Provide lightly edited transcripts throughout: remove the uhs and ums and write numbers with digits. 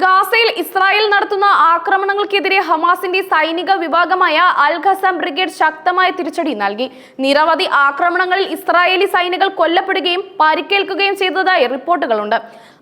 ഗാസയിൽ ഇസ്രായേൽ നടത്തുന്ന ആക്രമണങ്ങൾക്കെതിരെ ഹമാസിന്റെ സൈനിക വിഭാഗമായ അൽ ഖസാം ബ്രിഗേഡ് ശക്തമായ തിരിച്ചടി നൽകി. നിരവധി ആക്രമണങ്ങളിൽ ഇസ്രായേലി സൈനികർ കൊല്ലപ്പെടുകയും പരിക്കേൽക്കുകയും ചെയ്തതായി റിപ്പോർട്ടുകളുണ്ട്.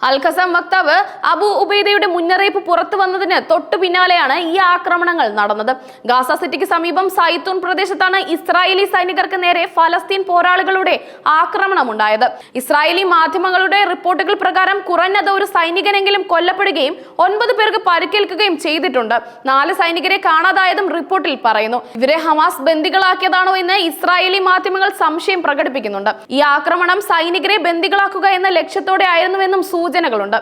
അൽ ഖസാം വക്താവ് അബു ഉബൈദയുടെ മുന്നറിയിപ്പ് പുറത്തു വന്നതിന് തൊട്ടു പിന്നാലെയാണ് ഈ ആക്രമണങ്ങൾ നടന്നത്. ഗാസ സിറ്റിക്ക് സമീപം സൈത്തൂൺ പ്രദേശത്താണ് ഇസ്രായേലി സൈനികർക്ക് നേരെ ഫലസ്തീൻ പോരാളികളുടെ ആക്രമണമുണ്ടായത്. ഇസ്രായേലി മാധ്യമങ്ങളുടെ റിപ്പോർട്ടുകൾ പ്രകാരം കുറഞ്ഞത് ഒരു സൈനികനെങ്കിലും കൊല്ലപ്പെടുകയും 9 പേർക്ക് പരിക്കേൽക്കുകയും ചെയ്തിട്ടുണ്ട്. 4 സൈനികരെ കാണാതായതും റിപ്പോർട്ടിൽ പറയുന്നു. ഇവരെ ഹമാസ് ബന്ദികളാക്കിയതാണോ എന്ന് ഇസ്രായേലി മാധ്യമങ്ങൾ സംശയം പ്രകടിപ്പിക്കുന്നുണ്ട്. ഈ ആക്രമണം സൈനികരെ ബന്ദികളാക്കുക എന്ന ലക്ഷ്യത്തോടെ ആയിരുന്നുവെന്നും സൂചനകളുണ്ട്.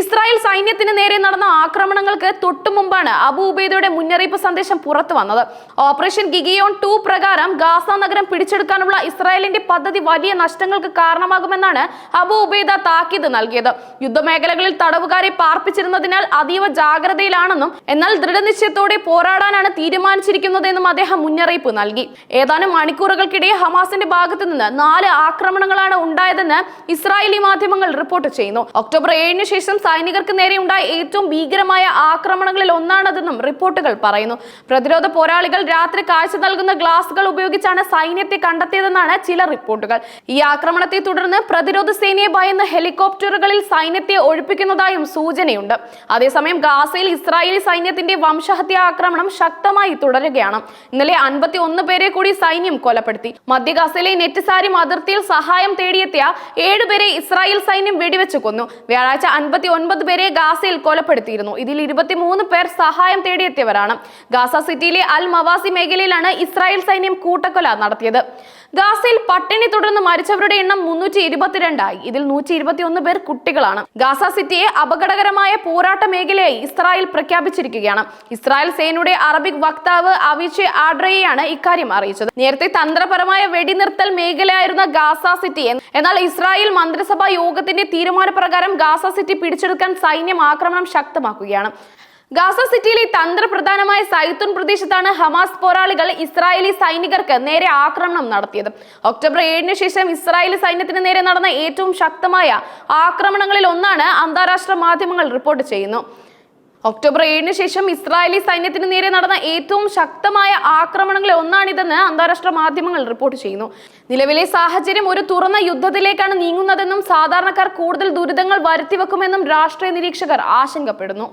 ഇസ്രായേൽ സൈന്യത്തിന് നേരെ നടന്ന ആക്രമണങ്ങൾക്ക് തൊട്ടു മുമ്പാണ് അബു ഉബൈദയുടെ മുന്നറിയിപ്പ് സന്ദേശം പുറത്തു വന്നത്. ഓപ്പറേഷൻ ഗിഗിയോൺ 2 പ്രകാരം ഗാസ നഗരം പിടിച്ചെടുക്കാനുള്ള ഇസ്രായേലിന്റെ പദ്ധതി വലിയ നഷ്ടങ്ങൾക്ക് കാരണമാകുമെന്നാണ് അബു ഉബൈദ താക്കീത് നൽകിയത്. യുദ്ധമേഖലകളിൽ തടവുകാരെ പാർപ്പിച്ചിരുന്നതിനാൽ അതീവ ജാഗ്രതയിലാണെന്നും എന്നാൽ ദൃഢനിശ്ചയത്തോടെ പോരാടാനാണ് തീരുമാനിച്ചിരിക്കുന്നതെന്നും അദ്ദേഹം മുന്നറിയിപ്പ് നൽകി. ഏതാനും മണിക്കൂറുകൾക്കിടെ ഹമാസിന്റെ ഭാഗത്തു നിന്ന് 4 ആക്രമണങ്ങളാണ് ഉണ്ടായതെന്ന് ഇസ്രായേലി മാധ്യമങ്ങൾ റിപ്പോർട്ട് ചെയ്യുന്നു. ഒക്ടോബർ 7-ന് ശേഷം സൈനികർക്ക് നേരെ ഉണ്ടായ ഏറ്റവും ഭീകരമായ ആക്രമണങ്ങളിൽ ഒന്നാണതെന്നും റിപ്പോർട്ടുകൾ പറയുന്നു. പ്രതിരോധ പോരാളികൾ രാത്രി കാഴ്ച നൽകുന്ന ഗ്ലാസുകൾ ഉപയോഗിച്ചാണ് സൈന്യത്തെ കണ്ടെത്തിയതെന്നാണ് ചില റിപ്പോർട്ടുകൾ. ഈ ആക്രമണത്തെ തുടർന്ന് പ്രതിരോധ സേനയെ ഭയന്ന് ഹെലികോപ്റ്ററുകളിൽ സൈന്യത്തെ ഒഴിപ്പിക്കുന്നതായും സൂചനയുണ്ട്. അതേസമയം ഗാസയിൽ ഇസ്രായേലി സൈന്യത്തിന്റെ വംശഹത്യ ആക്രമണം ശക്തമായി തുടരുകയാണ്. ഇന്നലെ 51 പേരെ കൂടി സൈന്യം കൊലപ്പെടുത്തി. മധ്യ ഗാസയിലെ നെറ്റ്സാരിം അതിർത്തിയിൽ സഹായം തേടിയെത്തിയ 7 പേരെ ഇസ്രായേൽ സൈന്യം വെടിവെച്ചു കൊന്നു. വ്യാഴാഴ്ച 59 പേരെ ഗാസയിൽ കൊലപ്പെടുത്തിയിരുന്നു. ഇതിൽ 23 പേർ സഹായം തേടിയെത്തിയവരാണ്. ഗാസ സിറ്റിയിലെ അൽ മവാസി മേഖലയിലാണ് ഇസ്രായേൽ സൈന്യം കൂട്ടക്കൊല നടത്തിയത്. ഗാസയിൽ പട്ടിണി തുടർന്ന് മരിച്ചവരുടെ എണ്ണം 322 ആയി. ഇതിൽ 121 പേർ കുട്ടികളാണ്. ഗാസ സിറ്റിയെ അപകടകരമായ പോരാട്ട മേഖലയായി ഇസ്രായേൽ പ്രഖ്യാപിച്ചിരിക്കുകയാണ്. ഇസ്രായേൽ സേനയുടെ അറബിക് വക്താവ് അവിഷെ ആഡ്രയെയാണ് ഇക്കാര്യം അറിയിച്ചത്. നേരത്തെ തന്ത്രപരമായ വെടിനിർത്തൽ മേഖലയായിരുന്ന ഗാസ സിറ്റി എന്നാൽ ഇസ്രായേൽ മന്ത്രിസഭാ യോഗത്തിന്റെ തീരുമാനപ്രകാരം ഗാസ സിറ്റി പിടിച്ചെടുക്കാൻ സൈന്യം ആക്രമണം ശക്തമാക്കുകയാണ്. ഗാസ സിറ്റിയിലെ തന്ത്രപ്രധാനമായ സൈത്തൂൺ പ്രദേശത്താണ് ഹമാസ് പോരാളികൾ ഇസ്രായേലി സൈനികർക്ക് നേരെ ആക്രമണം നടത്തിയത്. ഒക്ടോബർ 7-ന് ശേഷം ഇസ്രായേലി സൈന്യത്തിന് നേരെ നടന്ന ഏറ്റവും ശക്തമായ ആക്രമണങ്ങളിൽ ഒന്നാണ് അന്താരാഷ്ട്ര മാധ്യമങ്ങൾ റിപ്പോർട്ട് ചെയ്യുന്നു. ഒക്ടോബർ 7-ന് ശേഷം ഇസ്രായേലി സൈന്യത്തിന് നേരെ നടന്ന ഏറ്റവും ശക്തമായ ആക്രമണങ്ങളിൽ ഒന്നാണിതെന്ന് അന്താരാഷ്ട്ര മാധ്യമങ്ങൾ റിപ്പോർട്ട് ചെയ്യുന്നു. നിലവിലെ സാഹചര്യം ഒരു തുറന്ന യുദ്ധത്തിലേക്കാണ് നീങ്ങുന്നതെന്നും സാധാരണക്കാർ കൂടുതൽ ദുരിതങ്ങൾ വരുത്തിവെക്കുമെന്നും രാഷ്ട്രീയ നിരീക്ഷകർ ആശങ്കപ്പെടുന്നു.